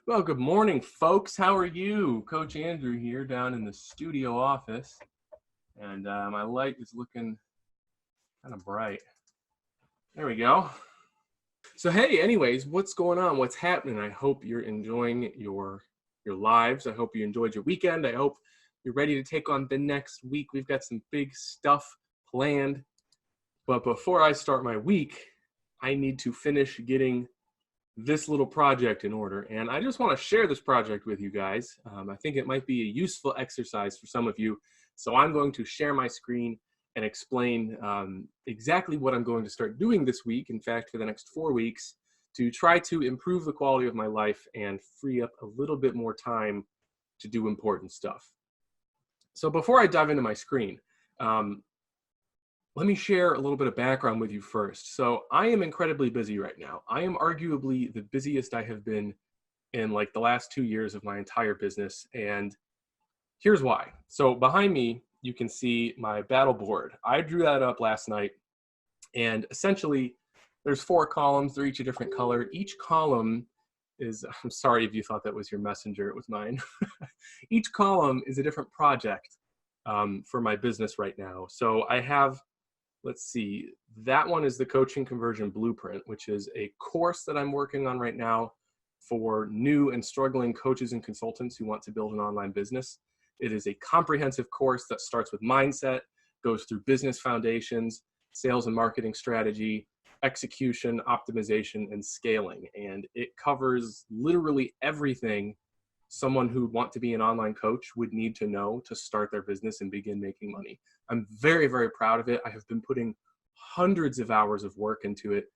Well, good morning, folks. How are you? Coach Andrew here down in the studio office. And my light is looking kind of bright. There we go. So, hey, anyways, what's going on? What's happening? I hope you're enjoying your lives. I hope you enjoyed your weekend. I hope you're ready to take on the next week. We've got some big stuff planned. But before I start my week, I need to finish getting this little project in order. And I just want to share this project with you guys. I think it might be a useful exercise for some of you. So I'm going to share my screen and explain exactly what I'm going to start doing this week. In fact, for the next 4 weeks, to try to improve the quality of my life and free up a little bit more time to do important stuff. So before I dive into my screen, let me share a little bit of background with you first. So I am incredibly busy right now. I am arguably the busiest I have been in like the last 2 years of my entire business. And here's why. So behind me, you can see my battle board. I drew that up last night. And essentially, there's 4 columns. They're each a different color. Each column is, I'm sorry if you thought that was your messenger, it was mine. Each column is a different project for my business right now. So I have, let's see, that one is the Coaching Conversion Blueprint, which is a course that I'm working on right now for new and struggling coaches and consultants who want to build an online business. It is a comprehensive course that starts with mindset, goes through business foundations, sales and marketing strategy, execution, optimization, and scaling. And it covers literally everything someone who wants to be an online coach would need to know to start their business and begin making money. I'm very, very proud of it. I have been putting hundreds of hours of work into it,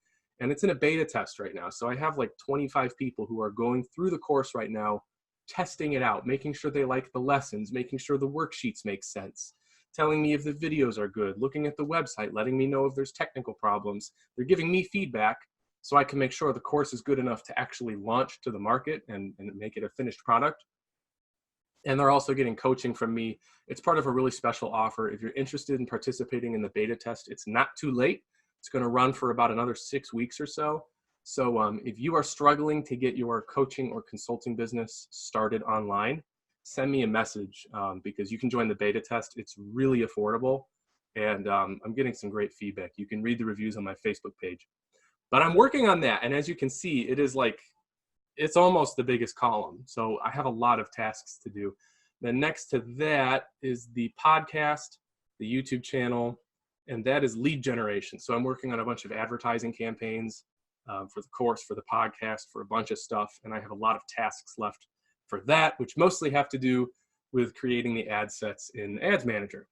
and it's in a beta test right now. So I have like 25 people who are going through the course right now, testing it out, making sure they like the lessons, making sure the worksheets make sense, telling me if the videos are good, looking at the website, letting me know if there's technical problems. They're giving me feedback so I can make sure the course is good enough to actually launch to the market and make it a finished product. And they're also getting coaching from me. It's part of a really special offer. If you're interested in participating in the beta test, it's not too late. It's going to run for about another 6 weeks or so. So if you are struggling to get your coaching or consulting business started online, send me a message because you can join the beta test. It's really affordable. And I'm getting some great feedback. You can read the reviews on my Facebook page. But I'm working on that. And as you can see, it is like, it's almost the biggest column. So I have a lot of tasks to do. Then next to that is the podcast, the YouTube channel, and that is lead generation. So I'm working on a bunch of advertising campaigns for the course, for the podcast, for a bunch of stuff. And I have a lot of tasks left for that, which mostly have to do with creating the ad sets in Ads Manager.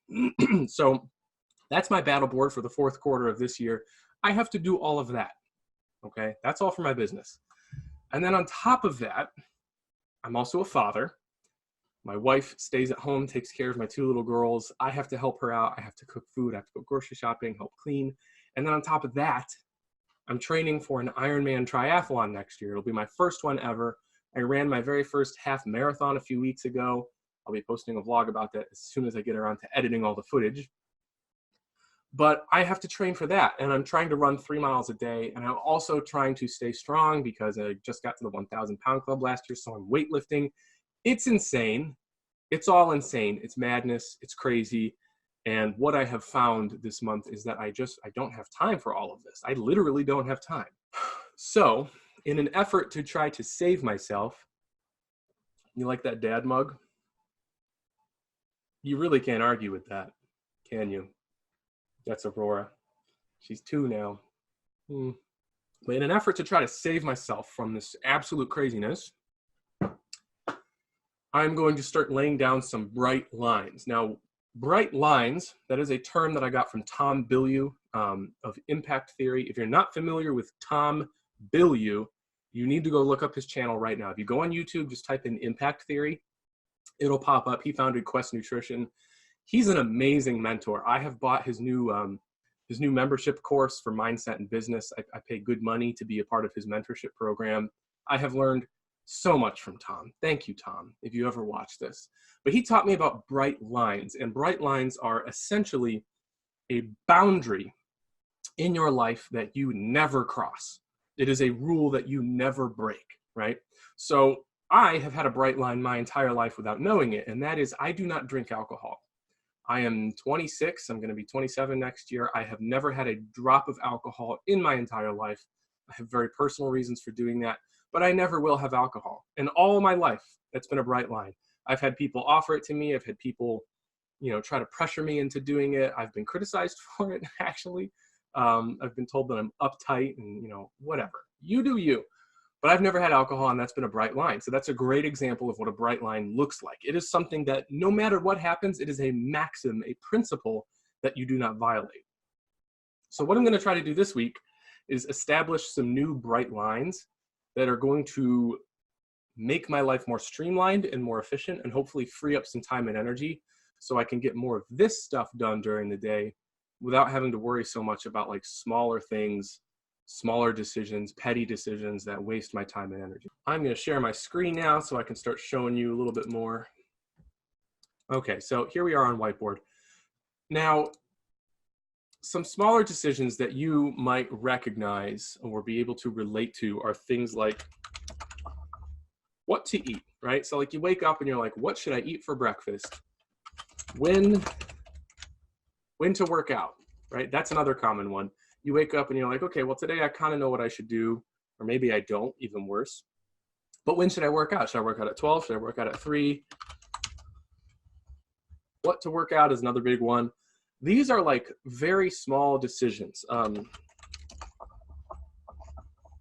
So that's my battle board for the 4th quarter of this year. I have to do all of that. Okay, that's all for my business. And then on top of that, I'm also a father. My wife stays at home, takes care of my 2 little girls. I have to help her out. I have to cook food. I have to go grocery shopping, help clean. And then on top of that, I'm training for an Ironman triathlon next year. It'll be my first one ever. I ran my very first half marathon a few weeks ago. I'll be posting a vlog about that as soon as I get around to editing all the footage. But I have to train for that, and I'm trying to run 3 miles a day, and I'm also trying to stay strong because I just got to the 1,000 pound club last year, so I'm weightlifting. It's insane. It's all insane. It's madness. It's crazy. And what I have found this month is that I don't have time for all of this. I literally don't have time. So in an effort to try to save myself, you like that dad mug? You really can't argue with that, can you? That's Aurora. She's 2 now. But in an effort to try to save myself from this absolute craziness, I'm going to start laying down some bright lines. Now, bright lines, that is a term that I got from Tom Bilyeu of Impact Theory. If you're not familiar with Tom Bilyeu, you need to go look up his channel right now. If you go on YouTube, just type in Impact Theory, it'll pop up. He founded Quest Nutrition. He's an amazing mentor. I have bought his new membership course for mindset and business. I pay good money to be a part of his mentorship program. I have learned so much from Tom. Thank you, Tom, if you ever watch this. But he taught me about bright lines, and bright lines are essentially a boundary in your life that you never cross. It is a rule that you never break, right? So I have had a bright line my entire life without knowing it, and that is I do not drink alcohol. I am 26. I'm going to be 27 next year. I have never had a drop of alcohol in my entire life. I have very personal reasons for doing that, but I never will have alcohol. And all my life, that's been a bright line. I've had people offer it to me. I've had people, try to pressure me into doing it. I've been criticized for it, actually. I've been told that I'm uptight and, whatever. You do you. But I've never had alcohol, and that's been a bright line. So that's a great example of what a bright line looks like. It is something that no matter what happens, it is a maxim, a principle that you do not violate. So what I'm going to try to do this week is establish some new bright lines that are going to make my life more streamlined and more efficient, and hopefully free up some time and energy so I can get more of this stuff done during the day without having to worry so much about like smaller things, smaller decisions, petty decisions that waste my time and energy. I'm going to share my screen now so I can start showing you a little bit more. Okay, so here we are on whiteboard. Now, some smaller decisions that you might recognize or be able to relate to are things like what to eat, right? So like you wake up and you're like, what should I eat for breakfast? When to work out, right? That's another common one. You wake up and you're like, okay, well, today I kind of know what I should do, or maybe I don't, even worse. But when should I work out? Should I work out at 12? Should I work out at 3? What to work out is another big one. These are like very small decisions.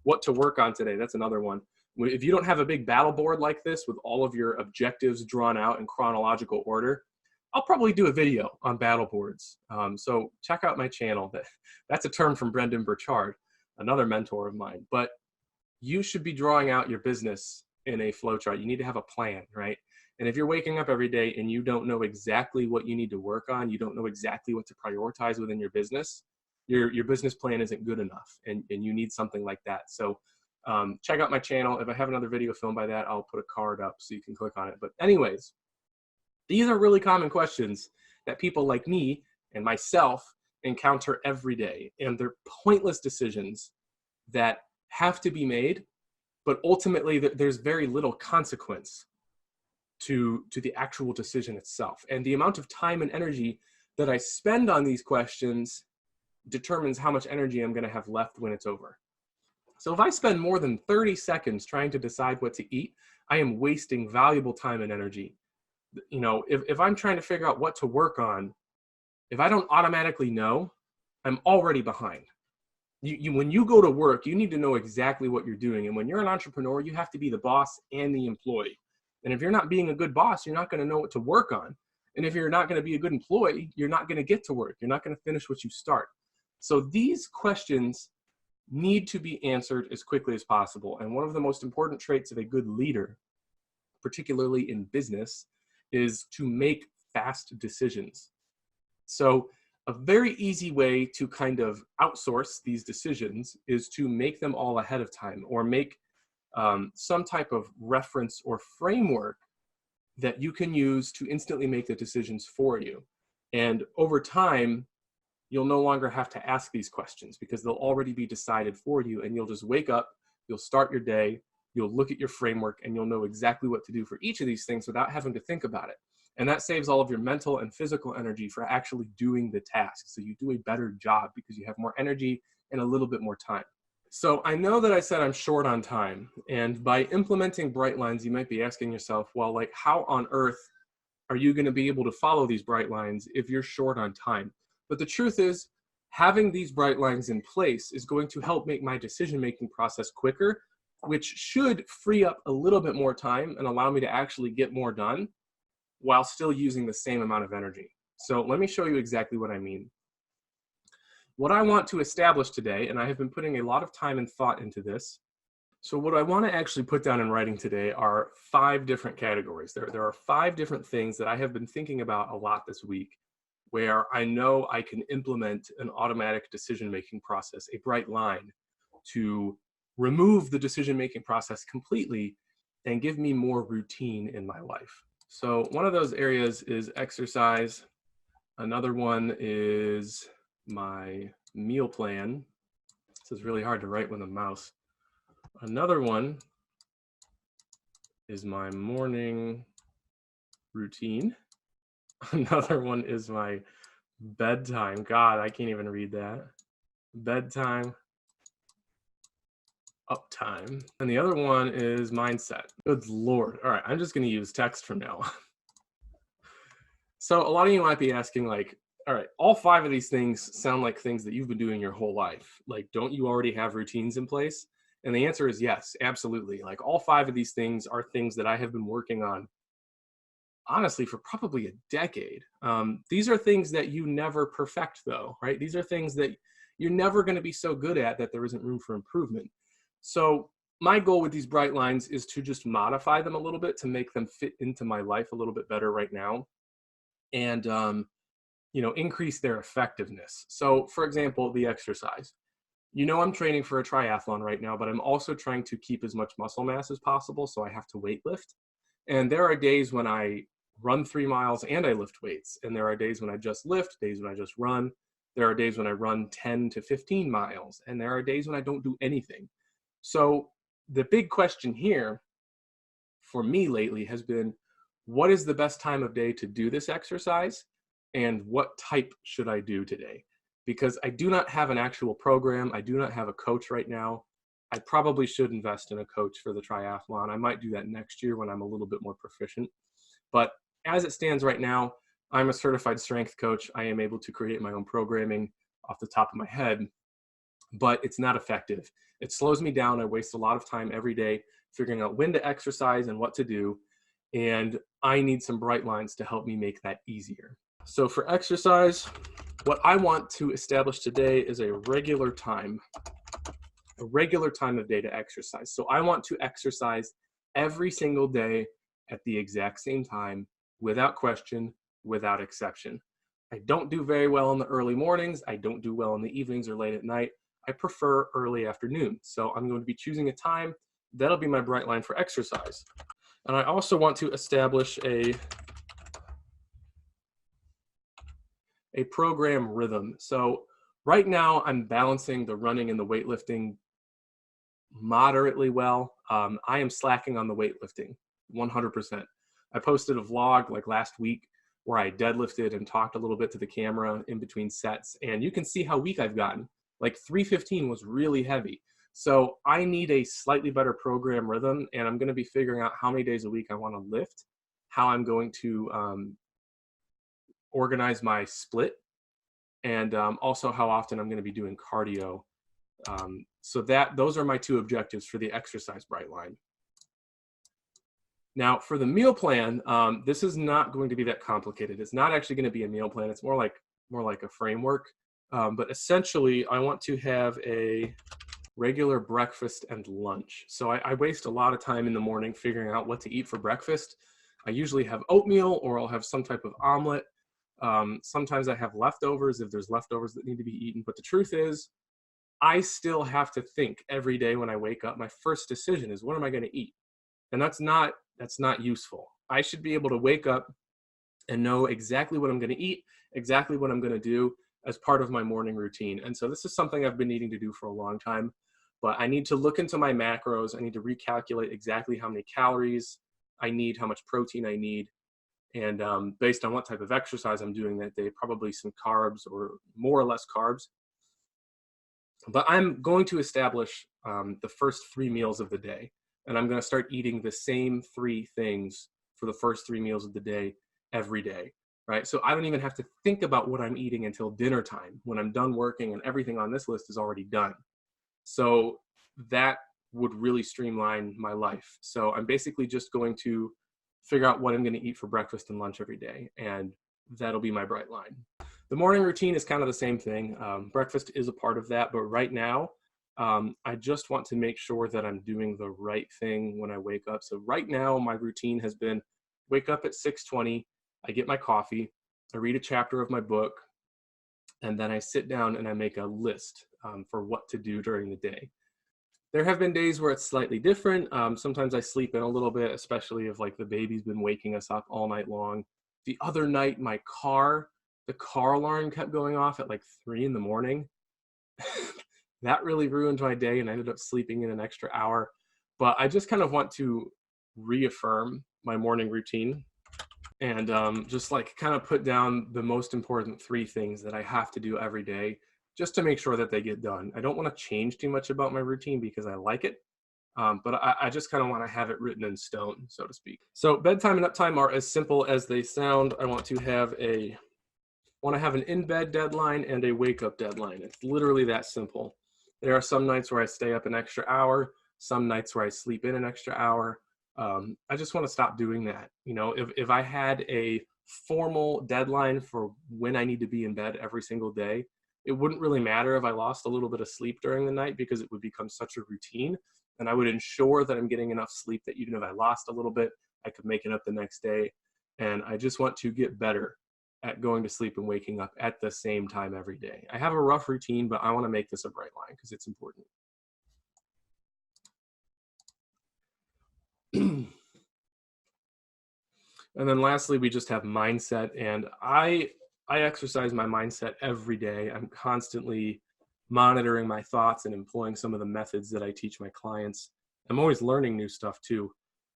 What to work on today, that's another one. If you don't have a big battle board like this with all of your objectives drawn out in chronological order, I'll probably do a video on battle boards. So check out my channel. That's a term from Brendan Burchard, another mentor of mine. But you should be drawing out your business in a flowchart. You need to have a plan, right? And if you're waking up every day and you don't know exactly what you need to work on, you don't know exactly what to prioritize within your business, your business plan isn't good enough, and you need something like that. So check out my channel. If I have another video filmed by that, I'll put a card up so you can click on it. But anyways, these are really common questions that people like me and myself encounter every day, and they're pointless decisions that have to be made, but ultimately there's very little consequence to the actual decision itself. And the amount of time and energy that I spend on these questions determines how much energy I'm going to have left when it's over. So if I spend more than 30 seconds trying to decide what to eat, I am wasting valuable time and energy. If I'm trying to figure out what to work on, if I don't automatically know, I'm already behind. When you go to work, you need to know exactly what you're doing. And when you're an entrepreneur, you have to be the boss and the employee. And if you're not being a good boss, you're not going to know what to work on. And if you're not going to be a good employee, you're not going to get to work. You're not going to finish what you start. So these questions need to be answered as quickly as possible. And one of the most important traits of a good leader, particularly in business, is to make fast decisions. So a very easy way to kind of outsource these decisions is to make them all ahead of time, or make some type of reference or framework that you can use to instantly make the decisions for you. And over time, you'll no longer have to ask these questions because they'll already be decided for you, and you'll just wake up, you'll start your day, you'll look at your framework, and you'll know exactly what to do for each of these things without having to think about it. And that saves all of your mental and physical energy for actually doing the task. So you do a better job because you have more energy and a little bit more time. So I know that I said I'm short on time, and by implementing bright lines, you might be asking yourself, well, like, how on earth are you going to be able to follow these bright lines if you're short on time? But the truth is, having these bright lines in place is going to help make my decision-making process quicker, which should free up a little bit more time and allow me to actually get more done while still using the same amount of energy. So let me show you exactly what I mean. What I want to establish today, and I have been putting a lot of time and thought into this, so what I want to actually put down in writing today are 5 different categories. There are 5 different things that I have been thinking about a lot this week, where I know I can implement an automatic decision-making process, a bright line, to remove the decision-making process completely and give me more routine in my life. So one of those areas is exercise. Another one is my meal plan. This is really hard to write with a mouse. Another one is my morning routine. Another one is my bedtime. God, I can't even read that. Bedtime, uptime. And the other one is mindset. Good Lord. All right, I'm just going to use text from now on. So a lot of you might be asking, like, all right, all 5 of these things sound like things that you've been doing your whole life. Like, don't you already have routines in place? And the answer is yes, absolutely. Like, all 5 of these things are things that I have been working on, honestly, for probably a decade. These are things that you never perfect, though, right? These are things that you're never going to be so good at that there isn't room for improvement. So my goal with these bright lines is to just modify them a little bit to make them fit into my life a little bit better right now, and increase their effectiveness. So, for example, the exercise. I'm training for a triathlon right now, but I'm also trying to keep as much muscle mass as possible, so I have to weight lift. And there are days when I run 3 miles and I lift weights. And there are days when I just lift, days when I just run. There are days when I run 10 to 15 miles. And there are days when I don't do anything. So the big question here for me lately has been, what is the best time of day to do this exercise? And what type should I do today? Because I do not have an actual program. I do not have a coach right now. I probably should invest in a coach for the triathlon. I might do that next year when I'm a little bit more proficient. But as it stands right now, I'm a certified strength coach. I am able to create my own programming off the top of my head, but it's not effective. It slows me down. I waste a lot of time every day figuring out when to exercise and what to do. And I need some bright lines to help me make that easier. So for exercise, what I want to establish today is a regular time of day to exercise. So I want to exercise every single day at the exact same time, without question, without exception. I don't do very well in the early mornings. I don't do well in the evenings or late at night. I prefer early afternoon. So I'm going to be choosing a time. That'll be my bright line for exercise. And I also want to establish a program rhythm. So right now I'm balancing the running and the weightlifting moderately well. I am slacking on the weightlifting 100%. I posted a vlog like last week where I deadlifted and talked a little bit to the camera in between sets, and you can see how weak I've gotten. Like 315 was really heavy. So I need a slightly better program rhythm, and I'm going to be figuring out how many days a week I want to lift, how I'm going to organize my split, and also how often I'm going to be doing cardio. So those are my 2 objectives for the exercise bright line. Now for the meal plan, this is not going to be that complicated. It's not actually going to be a meal plan. It's more like a framework. But essentially, I want to have a regular breakfast and lunch. So I waste a lot of time in the morning figuring out what to eat for breakfast. I usually have oatmeal, or I'll have some type of omelet. Sometimes I have leftovers if there's leftovers that need to be eaten. But the truth is, I still have to think every day when I wake up. My first decision is, what am I going to eat? And that's not useful. I should be able to wake up and know exactly what I'm going to eat, exactly what I'm going to do as part of my morning routine. And so this is something I've been needing to do for a long time, but I need to look into my macros. I need to recalculate exactly how many calories I need, how much protein I need, and based on what type of exercise I'm doing that day, probably some carbs or more or less carbs. But I'm going to establish the first 3 meals of the day, and I'm going to start eating the same 3 things for the first 3 meals of the day every day, right? So I don't even have to think about what I'm eating until dinner time, when I'm done working and everything on this list is already done. So that would really streamline my life. So I'm basically just going to figure out what I'm going to eat for breakfast and lunch every day, and that'll be my bright line. The morning routine is kind of the same thing. Breakfast is a part of that, but right now, I just want to make sure that I'm doing the right thing when I wake up. So right now, my routine has been wake up at 6:20, I get my coffee, I read a chapter of my book, and then I sit down and I make a list for what to do during the day. There have been days where it's slightly different. Sometimes I sleep in a little bit, especially if like the baby's been waking us up all night long. The other night, the car alarm kept going off at like 3 in the morning. That really ruined my day, and I ended up sleeping in an extra hour. But I just kind of want to reaffirm my morning routine and just like kind of put down the most important three things that I have to do every day just to make sure that they get done. I don't want to change too much about my routine because I like it. But I just kind of want to have it written in stone, so to speak. So bedtime and uptime are as simple as they sound. I want to have an in-bed deadline and a wake-up deadline. It's literally that simple. There are some nights where I stay up an extra hour, some nights where I sleep in an extra hour. I just want to stop doing that. You know, if I had a formal deadline for when I need to be in bed every single day, it wouldn't really matter if I lost a little bit of sleep during the night because it would become such a routine. And I would ensure that I'm getting enough sleep that even if I lost a little bit, I could make it up the next day. And I just want to get better at going to sleep and waking up at the same time every day. I have a rough routine, but I want to make this a bright line because it's important. And then lastly, we just have mindset. And I exercise my mindset every day. I'm constantly monitoring my thoughts and employing some of the methods that I teach my clients. I'm always learning new stuff too.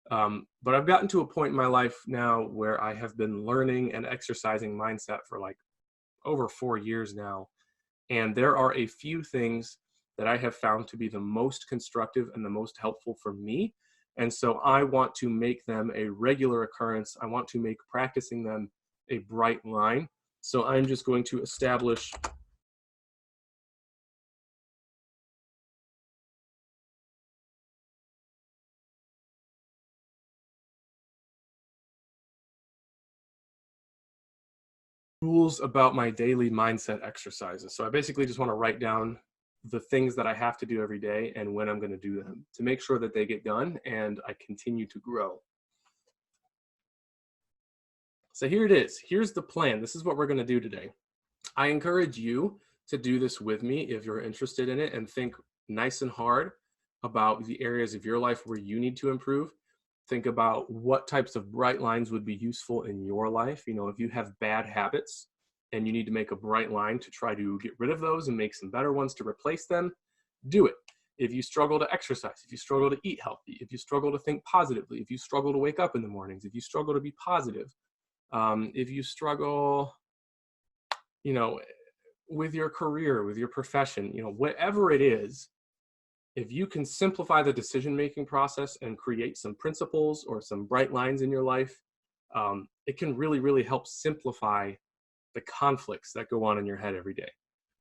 But I've gotten to a point in my life now where I have been learning and exercising mindset for like over 4 years now. And there are a few things that I have found to be the most constructive and the most helpful for me. And so I want to make them a regular occurrence. I want to make practicing them a bright line. So I'm just going to establish rules about my daily mindset exercises. So I basically just want to write down the things that I have to do every day and when I'm going to do them to make sure that they get done and I continue to grow. So here it is. Here's the plan. This is what we're going to do today. I encourage you to do this with me if you're interested in it and think nice and hard about the areas of your life where you need to improve. Think about what types of bright lines would be useful in your life. You know, if you have bad habits and you need to make a bright line to try to get rid of those and make some better ones to replace them, do it. If you struggle to exercise, if you struggle to eat healthy, if you struggle to think positively, if you struggle to wake up in the mornings, if you struggle to be positive, if you struggle, you know, with your career, with your profession, you know, whatever it is, if you can simplify the decision-making process and create some principles or some bright lines in your life, it can really, really help simplify the conflicts that go on in your head every day.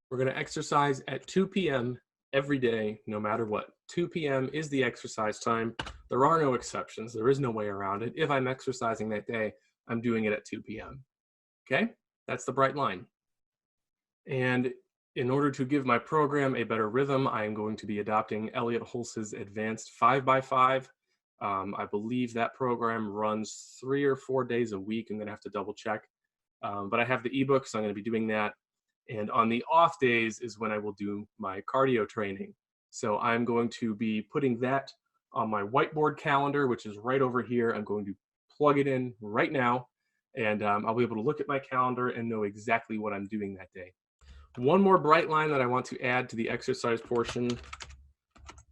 We're going to exercise at 2 p.m. every day, no matter what. 2 p.m. is the exercise time. There are no exceptions. There is no way around it. If I'm exercising that day, I'm doing it at 2 p.m. Okay? That's the bright line. And in order to give my program a better rhythm, I am going to be adopting Elliot Hulse's Advanced 5x5. I believe that program runs 3 or 4 days a week. I'm going to have to double check. But I have the ebook, so I'm going to be doing that. And on the off days is when I will do my cardio training. So I'm going to be putting that on my whiteboard calendar, which is right over here. I'm going to plug it in right now, and I'll be able to look at my calendar and know exactly what I'm doing that day. One more bright line that I want to add to the exercise portion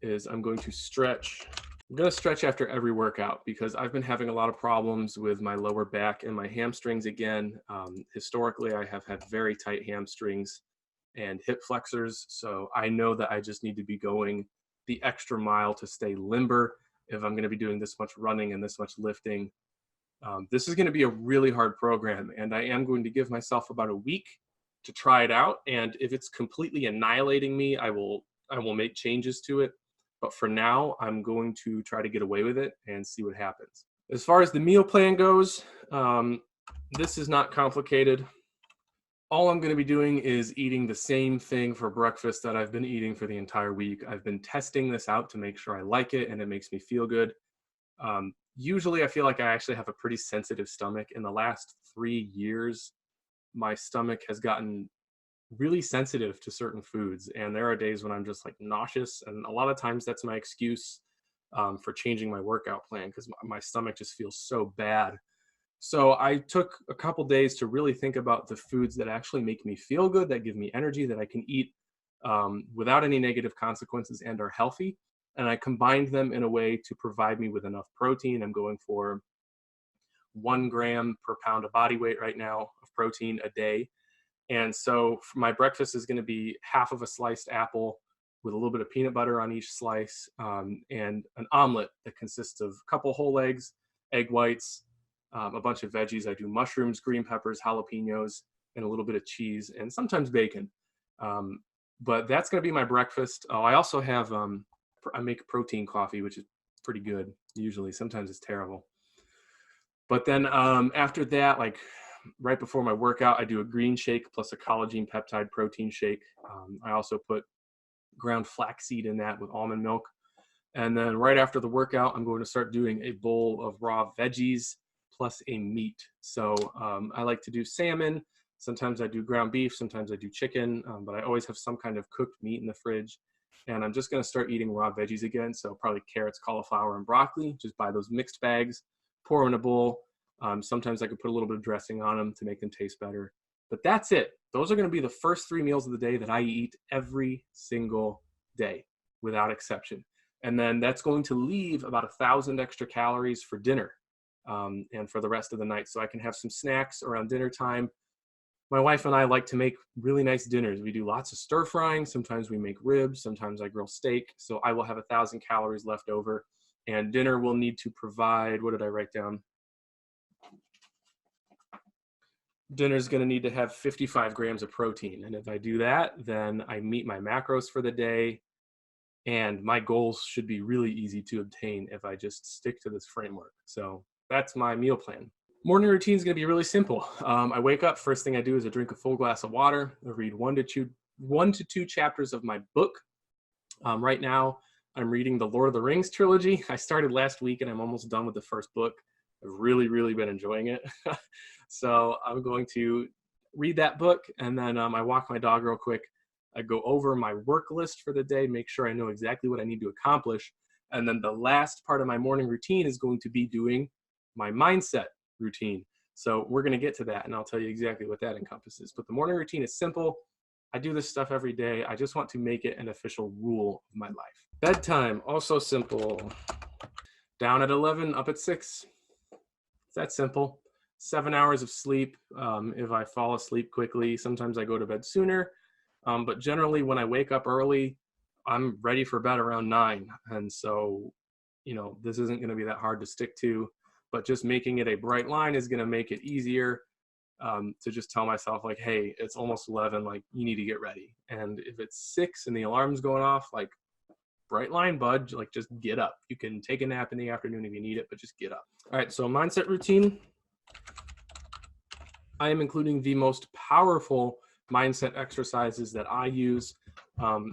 is I'm going to stretch. I'm going to stretch after every workout because I've been having a lot of problems with my lower back and my hamstrings again. Historically, I have had very tight hamstrings and hip flexors, so I know that I just need to be going the extra mile to stay limber if I'm going to be doing this much running and this much lifting. This is going to be a really hard program, and I am going to give myself about a week to try it out. And if it's completely annihilating me, I will make changes to it. But for now, I'm going to try to get away with it and see what happens. As far as the meal plan goes, this is not complicated. All I'm going to be doing is eating the same thing for breakfast that I've been eating for the entire week. I've been testing this out to make sure I like it and it makes me feel good. Usually I feel like I actually have a pretty sensitive stomach. In the last 3 years, my stomach has gotten really sensitive to certain foods. And there are days when I'm just like nauseous. And a lot of times that's my excuse for changing my workout plan because my stomach just feels so bad. So I took a couple days to really think about the foods that actually make me feel good, that give me energy, that I can eat without any negative consequences and are healthy. and I combined them in a way to provide me with enough protein. I'm going for 1 gram per pound of body weight right now of protein a day. And so my breakfast is going to be half of a sliced apple with a little bit of peanut butter on each slice, and an omelet that consists of a couple whole eggs, egg whites, a bunch of veggies. I do mushrooms, green peppers, jalapenos, and a little bit of cheese, and sometimes bacon. But that's going to be my breakfast. Oh, I also have, I make protein coffee, which is pretty good usually. Sometimes it's terrible. But then after that, like right before my workout, I do a green shake plus a collagen peptide protein shake. I also put ground flaxseed in that with almond milk. And then right after the workout, I'm going to start doing a bowl of raw veggies plus a meat. So I like to do salmon. Sometimes I do ground beef. Sometimes I do chicken, but I always have some kind of cooked meat in the fridge. And I'm just going to start eating raw veggies again. So probably carrots, cauliflower, and broccoli. Just buy those mixed bags, pour in a bowl. Sometimes I could put a little bit of dressing on them to make them taste better. But that's it. Those are going to be the first 3 meals of the day that I eat every single day without exception. And then that's going to leave about 1,000 extra calories for dinner and for the rest of the night. So I can have some snacks around dinner time. My wife and I like to make really nice dinners. We do lots of stir frying. Sometimes we make ribs. Sometimes I grill steak. So I will have 1,000 calories left over. And dinner will need to provide, what did I write down? Dinner is going to need to have 55 grams of protein. And if I do that, then I meet my macros for the day. And my goals should be really easy to obtain if I just stick to this framework. So that's my meal plan. Morning routine is going to be really simple. I wake up, first thing I do is I drink a full glass of water. I read 1 to 2 chapters of my book. Right now, I'm reading the Lord of the Rings trilogy. I started last week and I'm almost done with the first book. I've really, really been enjoying it. So I'm going to read that book, and then I walk my dog real quick. I go over my work list for the day, make sure I know exactly what I need to accomplish. And then the last part of my morning routine is going to be doing my mindset routine. So we're going to get to that, and I'll tell you exactly what that encompasses. But the morning routine is simple. I do this stuff every day. I just want to make it an official rule of my life. Bedtime, also simple. Down at 11, up at 6. It's that simple. 7 hours of sleep. If I fall asleep quickly, sometimes I go to bed sooner. But generally when I wake up early, I'm ready for bed around 9. And so, this isn't going to be that hard to stick to, but just making it a bright line is going to make it easier to just tell myself like, hey, it's almost 11, like you need to get ready. And if it's 6 and the alarm's going off, like bright line, bud, like just get up. You can take a nap in the afternoon if you need it, but just get up. All right, so mindset routine. I am including the most powerful mindset exercises that I use.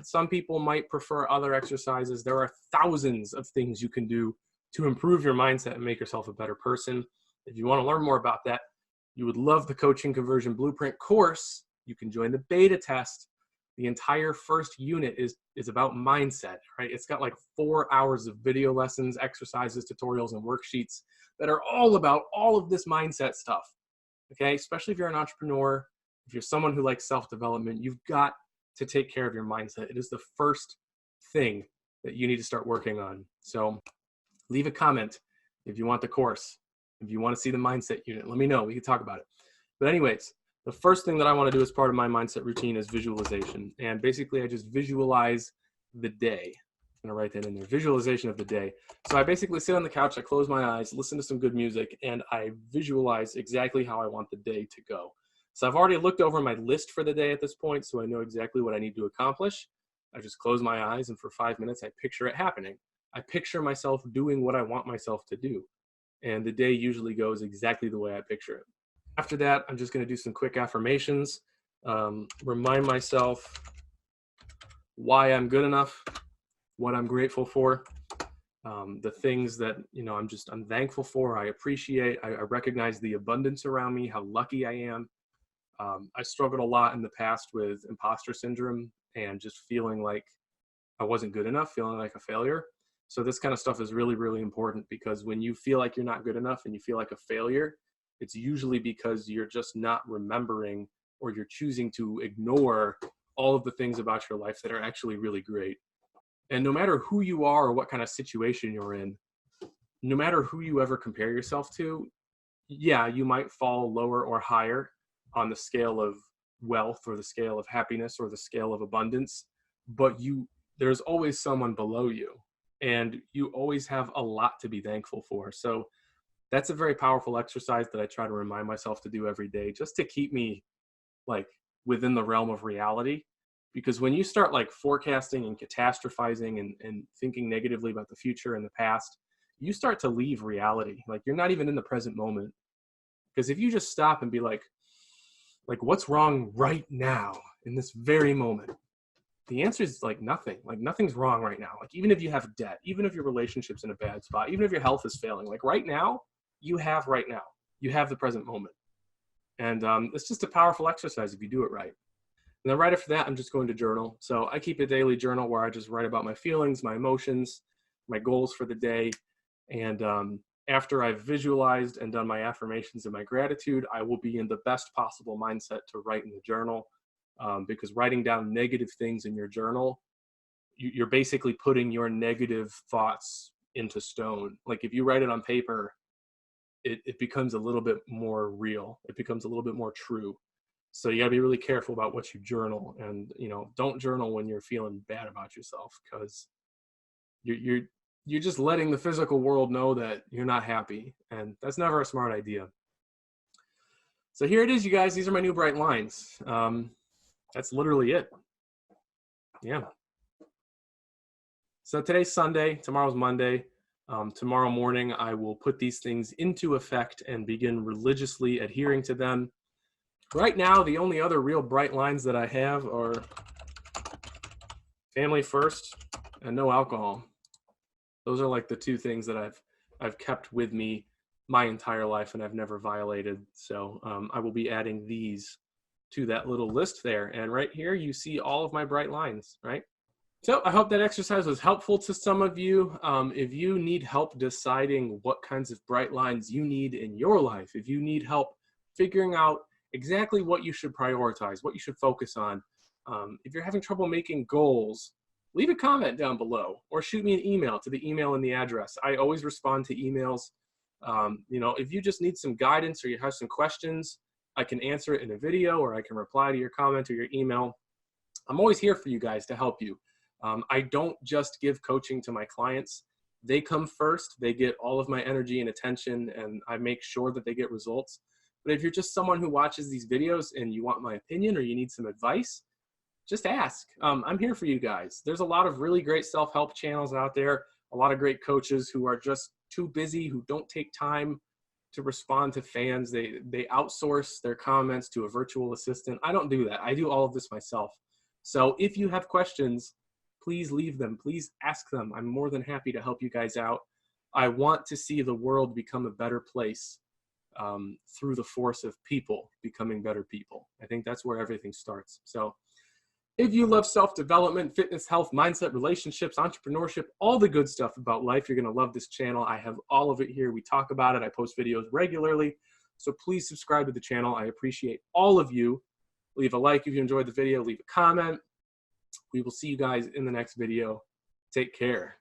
Some people might prefer other exercises. There are thousands of things you can do to improve your mindset and make yourself a better person. If you want to learn more about that, you would love the Coaching Conversion Blueprint course. You can join the beta test. The entire first unit is about mindset, right? It's got like 4 hours of video lessons, exercises, tutorials, and worksheets that are all about all of this mindset stuff. Okay, especially if you're an entrepreneur, if you're someone who likes self-development, you've got to take care of your mindset. It is the first thing that you need to start working on. So leave a comment if you want the course. If you want to see the mindset unit, let me know. We can talk about it. But anyways, the first thing that I want to do as part of my mindset routine is visualization. And basically, I just visualize the day. I'm going to write that in there, visualization of the day. So I basically sit on the couch, I close my eyes, listen to some good music, and I visualize exactly how I want the day to go. So I've already looked over my list for the day at this point, so I know exactly what I need to accomplish. I just close my eyes, and for 5 minutes, I picture it happening. I picture myself doing what I want myself to do. And the day usually goes exactly the way I picture it. After that, I'm just going to do some quick affirmations, remind myself why I'm good enough, what I'm grateful for, the things that, I'm thankful for, I appreciate, I recognize the abundance around me, how lucky I am. I struggled a lot in the past with imposter syndrome and just feeling like I wasn't good enough, feeling like a failure. So this kind of stuff is really, really important, because when you feel like you're not good enough and you feel like a failure, it's usually because you're just not remembering, or you're choosing to ignore all of the things about your life that are actually really great. And no matter who you are or what kind of situation you're in, no matter who you ever compare yourself to, yeah, you might fall lower or higher on the scale of wealth or the scale of happiness or the scale of abundance, but there's always someone below you, and you always have a lot to be thankful for. So that's a very powerful exercise that I try to remind myself to do every day, just to keep me like within the realm of reality. Because when you start like forecasting and catastrophizing and thinking negatively about the future and the past, you start to leave reality. Like you're not even in the present moment. Because if you just stop and be like what's wrong right now in this very moment? The answer is like nothing. Like nothing's wrong right now. Like even if you have debt, even if your relationship's in a bad spot, even if your health is failing, like right now, you have right now. You have the present moment. And it's just a powerful exercise if you do it right. And then right after that, I'm just going to journal. So I keep a daily journal where I just write about my feelings, my emotions, my goals for the day. And after I've visualized and done my affirmations and my gratitude, I will be in the best possible mindset to write in the journal. Because writing down negative things in your journal, you're basically putting your negative thoughts into stone. Like if you write it on paper, it becomes a little bit more real. It becomes a little bit more true. So you gotta be really careful about what you journal, and don't journal when you're feeling bad about yourself, because you're just letting the physical world know that you're not happy, and that's never a smart idea. So here it is, you guys. These are my new bright lines. That's literally it. Yeah. So today's Sunday, tomorrow's Monday. Tomorrow morning, I will put these things into effect and begin religiously adhering to them. Right now, the only other real bright lines that I have are family first and no alcohol. Those are like the two things that I've kept with me my entire life and I've never violated. So I will be adding these to that little list there. And right here, you see all of my bright lines, right? So I hope that exercise was helpful to some of you. If you need help deciding what kinds of bright lines you need in your life, if you need help figuring out exactly what you should prioritize, what you should focus on, if you're having trouble making goals, leave a comment down below or shoot me an email to the email and the address. I always respond to emails. If you just need some guidance or you have some questions, I can answer it in a video or I can reply to your comment or your email. I'm always here for you guys to help you. I don't just give coaching to my clients. They come first. They get all of my energy and attention, and I make sure that they get results. But if you're just someone who watches these videos and you want my opinion or you need some advice, just ask. I'm here for you guys. There's a lot of really great self-help channels out there, a lot of great coaches who are just too busy, who don't take time to respond to fans. They outsource their comments to a virtual assistant. I don't do that. I do all of this myself. So if you have questions, please leave them. Please ask them. I'm more than happy to help you guys out. I want to see the world become a better place through the force of people becoming better people. I think that's where everything starts. So if you love self-development, fitness, health, mindset, relationships, entrepreneurship, all the good stuff about life, you're going to love this channel. I have all of it here. We talk about it. I post videos regularly. So please subscribe to the channel. I appreciate all of you. Leave a like if you enjoyed the video. Leave a comment. We will see you guys in the next video. Take care.